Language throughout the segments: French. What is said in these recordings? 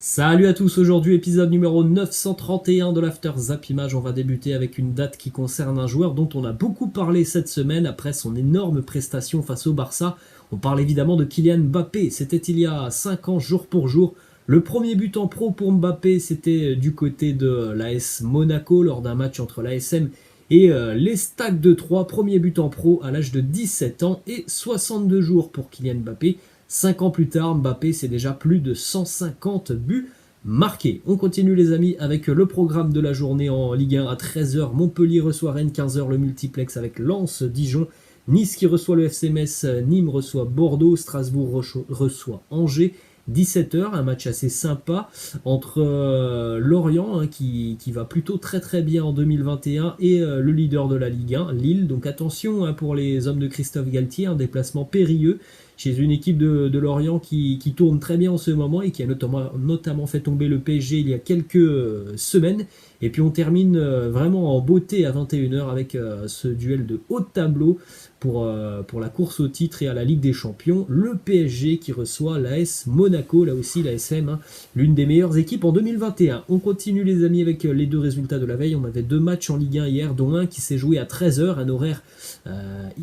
Salut à tous, aujourd'hui épisode numéro 931 de l'After Zap Image. On va débuter avec une date qui concerne un joueur dont on a beaucoup parlé cette semaine après son énorme prestation face au Barça. On parle évidemment de Kylian Mbappé, c'était il y a 5 ans jour pour jour. Le premier but en pro pour Mbappé, c'était du côté de l'AS Monaco lors d'un match entre l'ASM et les Stacks de 3. Premier but en pro à l'âge de 17 ans et 62 jours pour Kylian Mbappé. 5 ans plus tard, Mbappé, c'est déjà plus de 150 buts marqués. On continue les amis avec le programme de la journée en Ligue 1 à 13h. Montpellier reçoit Rennes, 15h le multiplex avec Lens, Dijon. Nice qui reçoit le FC Metz, Nîmes reçoit Bordeaux, Strasbourg reçoit Angers. 17h, un match assez sympa entre Lorient qui va plutôt très très bien en 2021 et le leader de la Ligue 1, Lille. Donc attention pour les hommes de Christophe Galtier, un déplacement périlleux chez une équipe de Lorient qui tourne très bien en ce moment et qui a notamment fait tomber le PSG il y a quelques semaines. Et puis on termine vraiment en beauté à 21h avec ce duel de haut de tableau pour la course au titre et à la Ligue des Champions. Le PSG qui reçoit l'AS Monaco, là aussi l'ASM, l'une des meilleures équipes en 2021. On continue les amis avec les deux résultats de la veille. On avait deux matchs en Ligue 1 hier, dont un qui s'est joué à 13h, un horaire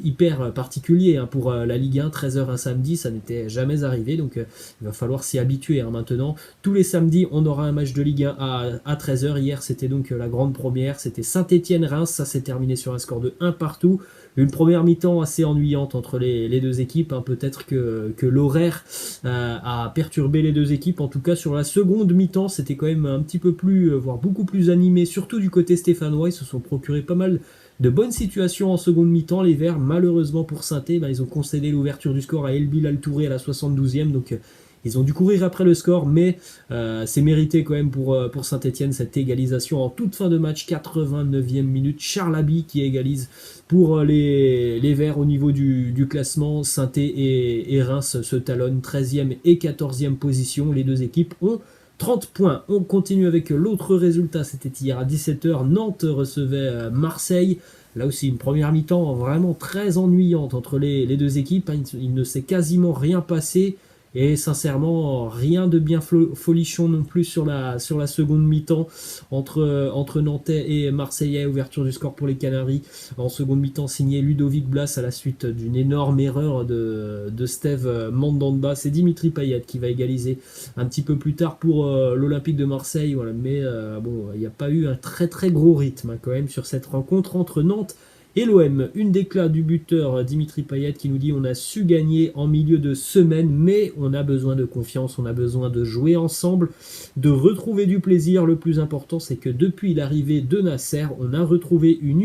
hyper particulier pour la Ligue 1, 13h un samedi, ça n'était jamais arrivé, donc il va falloir s'y habituer maintenant. Tous les samedis, on aura un match de Ligue 1 à 13h. Hier, c'était donc la grande première, c'était Saint-Étienne-Reims, ça s'est terminé sur un score de 1 partout. Une première mi-temps assez ennuyante entre les deux équipes. Peut-être que l'horaire a perturbé les deux équipes. En tout cas, sur la seconde mi-temps, c'était quand même un petit peu plus, voire beaucoup plus animé, surtout du côté stéphanois. Ils se sont procuré pas mal de bonnes situations en seconde mi-temps. Les Verts, malheureusement pour Saint-Étienne, ils ont concédé l'ouverture du score à El Bilal Touré à la 72e. Donc ils ont dû courir après le score, mais c'est mérité quand même pour Saint-Étienne cette égalisation en toute fin de match, 89e minute. Charles Aby qui égalise pour les Verts au niveau du classement. Saint-Étienne et Reims se talonnent 13e et 14e position. Les deux équipes ont 30 points. On continue avec l'autre résultat, c'était hier à 17h. Nantes recevait Marseille. Là aussi, une première mi-temps vraiment très ennuyante entre les deux équipes. Il ne s'est quasiment rien passé. Et sincèrement, rien de bien folichon non plus sur la seconde mi-temps entre Nantais et Marseillais. Ouverture du score pour les Canaries en seconde mi-temps signé Ludovic Blas à la suite d'une énorme erreur de Steve Mandanda. C'est Dimitri Payet qui va égaliser un petit peu plus tard pour l'Olympique de Marseille. Voilà. Mais bon, il n'y a pas eu un très très gros rythme quand même sur cette rencontre entre Nantes et l'OM. Une déclat du buteur Dimitri Payet qui nous dit: on a su gagner en milieu de semaine, mais on a besoin de confiance, on a besoin de jouer ensemble, de retrouver du plaisir. Le plus important, c'est que depuis l'arrivée de Nasser, on a retrouvé une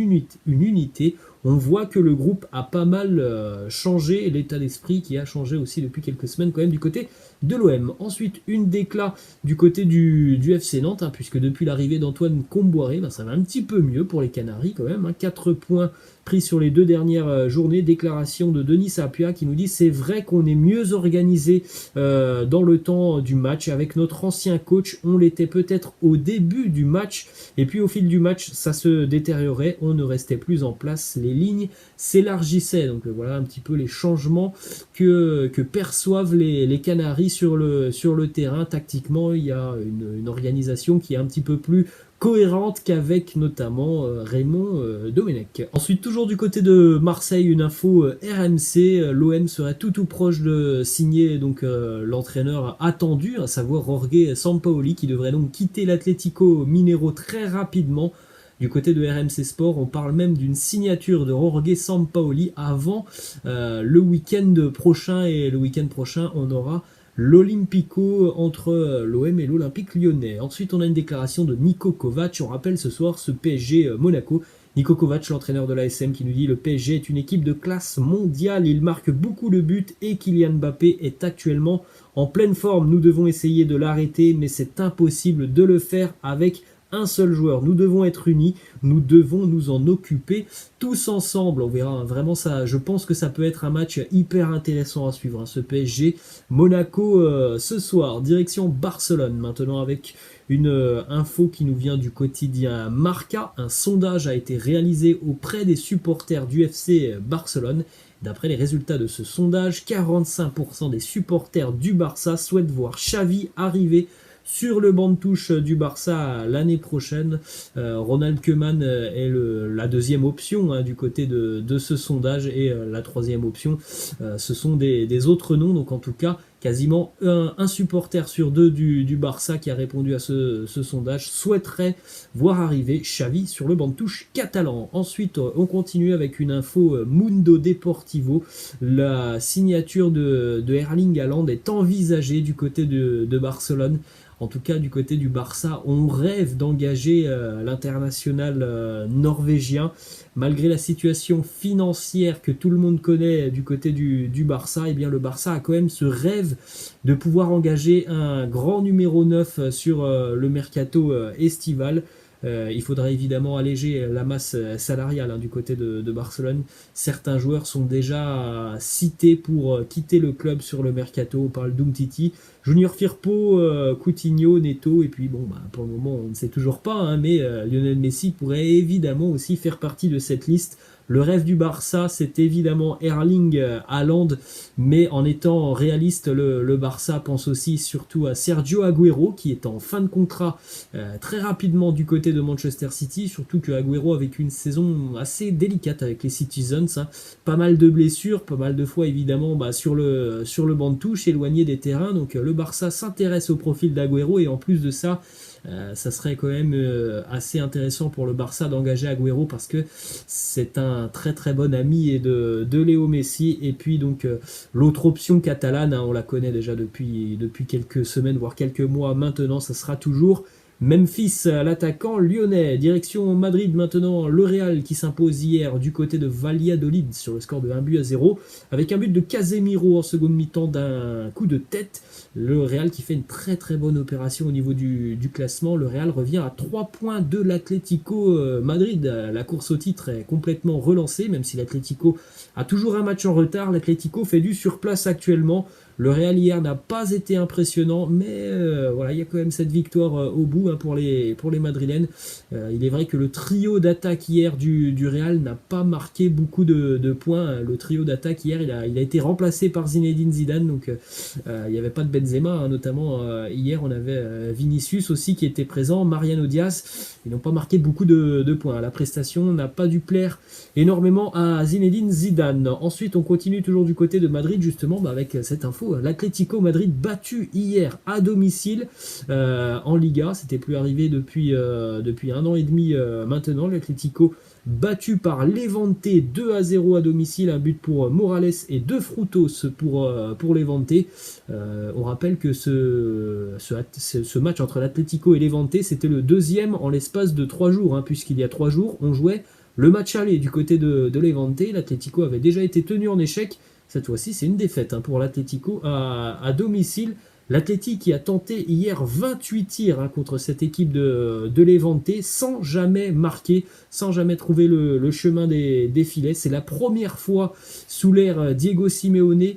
unité. On voit que le groupe a pas mal changé, l'état d'esprit qui a changé aussi depuis quelques semaines quand même du côté de l'OM. Ensuite, une déclat du côté du FC Nantes, puisque depuis l'arrivée d'Antoine Comboiré, ça va un petit peu mieux pour les Canaries quand même. 4 points pris sur les 2 dernières journées. Déclaration de Denis Sapia qui nous dit: c'est vrai qu'on est mieux organisé dans le temps du match. Avec notre ancien coach, on l'était peut-être au début du match, et puis au fil du match, ça se détériorait, on ne restait plus en place, les lignes s'élargissaient. Donc voilà un petit peu les changements que perçoivent les Canaries sur le terrain. Tactiquement, il y a une organisation qui est un petit peu plus cohérente qu'avec notamment Raymond Domenech. Ensuite, toujours du côté de Marseille, une info RMC, l'OM serait tout proche de signer donc l'entraîneur attendu, à savoir Jorge Sampaoli, qui devrait donc quitter l'Atlético Mineiro très rapidement. Du côté de RMC Sport, on parle même d'une signature de Jorge Sampaoli avant le week-end prochain. Et le week-end prochain, on aura l'Olympico entre l'OM et l'Olympique lyonnais. Ensuite, on a une déclaration de Niko Kovac. On rappelle ce soir ce PSG Monaco. Niko Kovac, l'entraîneur de l'ASM, qui nous dit: le PSG est une équipe de classe mondiale, il marque beaucoup de buts et Kylian Mbappé est actuellement en pleine forme. Nous devons essayer de l'arrêter, mais c'est impossible de le faire avec un seul joueur. Nous devons être unis, nous devons nous en occuper tous ensemble. On verra vraiment ça. Je pense que ça peut être un match hyper intéressant à suivre, ce PSG Monaco ce soir. Direction Barcelone maintenant avec une info qui nous vient du quotidien Marca. Un sondage a été réalisé auprès des supporters du FC Barcelone. D'après les résultats de ce sondage, 45% des supporters du Barça souhaitent voir Xavi arriver sur le banc de touche du Barça l'année prochaine. Ronald Koeman est la deuxième option du côté de ce sondage, et la troisième option, ce sont des autres noms. Donc en tout cas, quasiment un supporter sur deux du Barça qui a répondu à ce sondage souhaiterait voir arriver Xavi sur le banc de touche catalan. Ensuite, on continue avec une info Mundo Deportivo. La signature de Erling Haaland est envisagée du côté de Barcelone. En tout cas, du côté du Barça, on rêve d'engager l'international norvégien. Malgré la situation financière que tout le monde connaît du côté du Barça, eh bien le Barça a quand même ce rêve de pouvoir engager un grand numéro 9 sur le mercato estival. Il faudra évidemment alléger la masse salariale du côté de Barcelone. Certains joueurs sont déjà cités pour quitter le club sur le mercato. On parle d'Umtiti, Junior Firpo, Coutinho, Neto, et puis pour le moment on ne sait toujours pas, mais Lionel Messi pourrait évidemment aussi faire partie de cette liste. Le rêve du Barça, c'est évidemment Erling Haaland, mais en étant réaliste, le Barça pense aussi surtout à Sergio Agüero, qui est en fin de contrat très rapidement du côté de Manchester City, surtout que Agüero a vécu une saison assez délicate avec les Citizens, pas mal de blessures, pas mal de fois évidemment sur le banc de touche, éloigné des terrains. Donc le Barça s'intéresse au profil d'Agüero, et en plus de ça, ça serait quand même assez intéressant pour le Barça d'engager Agüero, parce que c'est un très très bon ami de Léo Messi. Et puis donc l'autre option catalane, on la connaît déjà depuis quelques semaines voire quelques mois maintenant, ça sera toujours Memphis, l'attaquant lyonnais. Direction Madrid maintenant, le Real qui s'impose hier du côté de Valladolid sur le score de 1-0, avec un but de Casemiro en seconde mi-temps d'un coup de tête. Le Real qui fait une très très bonne opération au niveau du classement. Le Real revient à 3 points de l'Atlético Madrid. La course au titre est complètement relancée, même si l'Atlético a toujours un match en retard. L'Atlético fait du surplace actuellement. Le Real hier n'a pas été impressionnant, mais il y a quand même cette victoire au bout pour les Madrilènes. Il est vrai que le trio d'attaque hier du Real n'a pas marqué beaucoup de points. Le trio d'attaque hier, il a été remplacé par Zinedine Zidane, donc il n'y avait pas de Benzema, notamment hier on avait Vinicius aussi qui était présent, Mariano Diaz. Ils n'ont pas marqué beaucoup de points. La prestation n'a pas dû plaire énormément à Zinedine Zidane. Ensuite, on continue toujours du côté de Madrid, justement, avec cette info. L'Atlético Madrid battu hier à domicile en Liga. C'était plus arrivé depuis 1 an et demi maintenant. L'Atlético battu par Levante 2-0 à domicile, un but pour Morales et 2 Frutos pour Levante. On rappelle que ce match entre l'Atlético et Levante, c'était le deuxième en l'espace de 3 jours, puisqu'il y a 3 jours, on jouait le match aller du côté de Levante. L'Atlético avait déjà été tenu en échec. Cette fois-ci, c'est une défaite pour l'Atlético à domicile. L'Atlético qui a tenté hier 28 tirs contre cette équipe de Levante sans jamais marquer, sans jamais trouver le chemin des filets. C'est la première fois sous l'ère Diego Simeone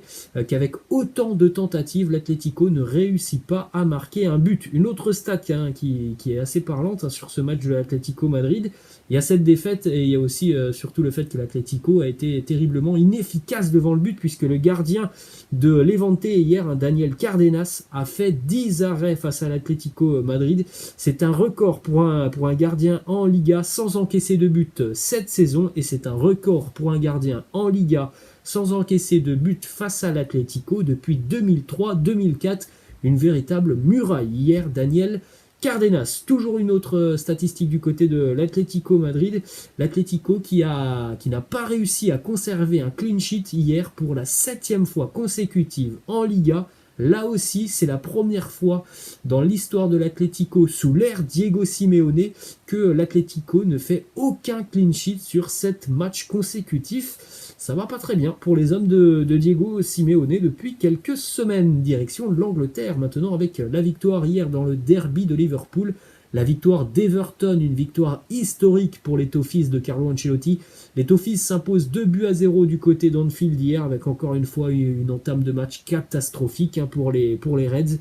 qu'avec autant de tentatives, l'Atlético ne réussit pas à marquer un but. Une autre stat qui est assez parlante sur ce match de l'Atlético Madrid. Il y a cette défaite, et il y a aussi surtout le fait que l'Atlético a été terriblement inefficace devant le but, puisque le gardien de Levante hier, Daniel Cardenas, a fait 10 arrêts face à l'Atlético Madrid. C'est un record pour un gardien en Liga sans encaisser de but cette saison, et c'est un record pour un gardien en Liga sans encaisser de but face à l'Atlético depuis 2003-2004. Une véritable muraille hier, Daniel Cardenas. Toujours une autre statistique du côté de l'Atlético Madrid. L'Atlético qui n'a pas réussi à conserver un clean sheet hier pour la 7e fois consécutive en Liga. Là aussi, c'est la première fois dans l'histoire de l'Atlético sous l'ère Diego Simeone que l'Atlético ne fait aucun clean sheet sur 7 matchs consécutifs. Ça va pas très bien pour les hommes de Diego Simeone depuis quelques semaines. Direction de l'Angleterre maintenant, avec la victoire hier dans le derby de Liverpool. La victoire d'Everton, une victoire historique pour les Toffees de Carlo Ancelotti. Les Toffees s'imposent 2-0 du côté d'Anfield hier, avec encore une fois une entame de match catastrophique pour les Reds.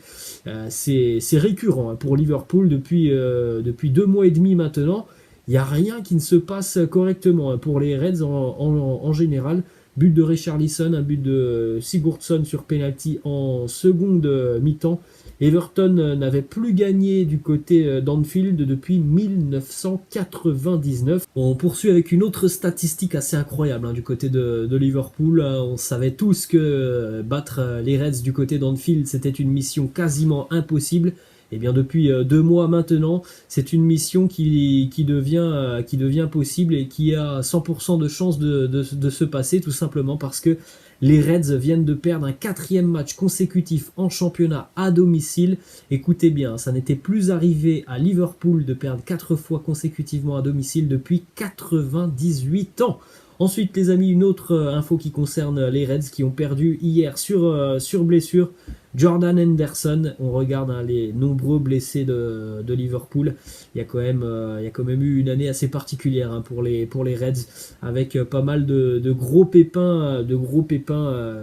C'est récurrent pour Liverpool depuis 2 mois et demi maintenant. Il n'y a rien qui ne se passe correctement pour les Reds en général. But de Richarlison, un but de Sigurdsson sur penalty en seconde mi-temps. Everton n'avait plus gagné du côté d'Anfield depuis 1999. On poursuit avec une autre statistique assez incroyable du côté de Liverpool. On savait tous que battre les Reds du côté d'Anfield, c'était une mission quasiment impossible. Et bien depuis 2 mois maintenant, c'est une mission qui devient possible et qui a 100% de chances de se passer, tout simplement parce que les Reds viennent de perdre un 4e match consécutif en championnat à domicile. Écoutez bien, ça n'était plus arrivé à Liverpool de perdre 4 fois consécutivement à domicile depuis 98 ans. Ensuite, les amis, une autre info qui concerne les Reds qui ont perdu hier sur blessure. Jordan Henderson, on regarde les nombreux blessés de Liverpool. Il y a quand même eu une année assez particulière pour les Reds, avec pas mal de gros pépins,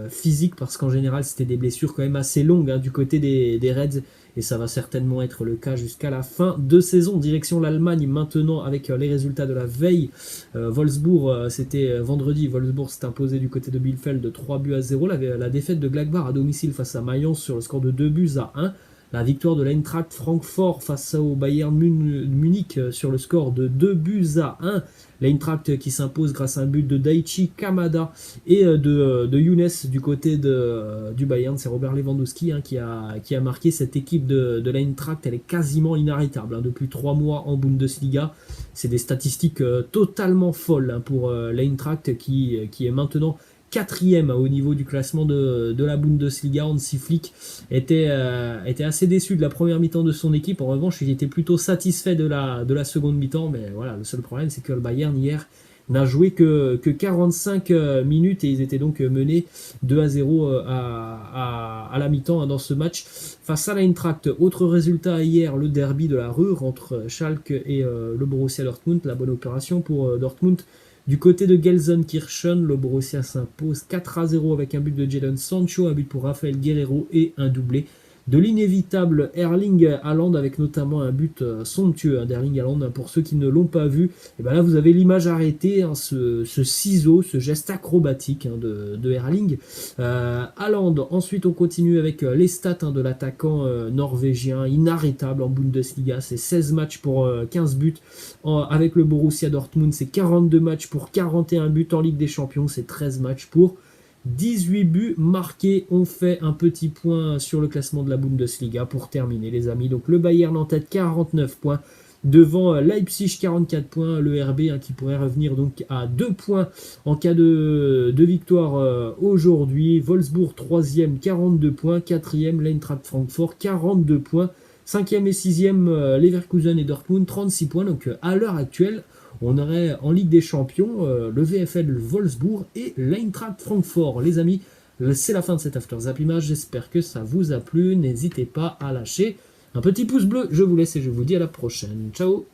physiques, parce qu'en général c'était des blessures quand même assez longues du côté des Reds. Et ça va certainement être le cas jusqu'à la fin de saison. Direction l'Allemagne maintenant avec les résultats de la veille. Wolfsburg, c'était vendredi. Wolfsburg s'est imposé du côté de Bielefeld de 3-0. La défaite de Gladbach à domicile face à Mayence sur le score de 2-1. La victoire de l'Eintracht Francfort face au Bayern Munich sur le score de 2-1. L'Eintracht qui s'impose grâce à un but de Daichi Kamada et de Younes du côté du Bayern. C'est Robert Lewandowski qui a marqué cette équipe de l'Eintracht. Elle est quasiment inarrêtable depuis 3 mois en Bundesliga. C'est des statistiques totalement folles pour l'Eintracht qui est maintenant 4e au niveau du classement de la Bundesliga. Hansi Flick était assez déçu de la première mi-temps de son équipe. En revanche, il était plutôt satisfait de la seconde mi-temps. Mais voilà, le seul problème, c'est que le Bayern hier n'a joué que 45 minutes et ils étaient donc menés 2-0 à la mi-temps dans ce match face à l'Eintracht. Autre résultat hier, le derby de la Ruhr entre Schalke et le Borussia Dortmund. La bonne opération pour Dortmund. Du côté de Gelsenkirchen, le Borussia s'impose 4-0 avec un but de Jadon Sancho, un but pour Rafael Guerreiro et un doublé de l'inévitable Erling Haaland, avec notamment un but somptueux d'Erling Haaland. Pour ceux qui ne l'ont pas vu, et ben là vous avez l'image arrêtée, ce ciseau, ce geste acrobatique de Erling Haaland. Ensuite on continue avec les stats de l'attaquant norvégien, inarrêtable en Bundesliga. C'est 16 matchs pour 15 buts avec le Borussia Dortmund, c'est 42 matchs pour 41 buts en Ligue des Champions, c'est 13 matchs pour 18 buts marqués. On fait un petit point sur le classement de la Bundesliga pour terminer, les amis. Donc le Bayern en tête, 49 points. Devant Leipzig, 44 points. Le RB qui pourrait revenir donc à 2 points en cas de victoire aujourd'hui. Wolfsburg 3e, 42 points. 4e, l'Eintracht Francfort, 42 points. 5e et 6e, Leverkusen et Dortmund, 36 points. Donc à l'heure actuelle, on aurait en Ligue des Champions le VfL Wolfsburg et l'Eintracht Francfort. Les amis, c'est la fin de cet After Zap Image. J'espère que ça vous a plu. N'hésitez pas à lâcher un petit pouce bleu. Je vous laisse et je vous dis à la prochaine. Ciao!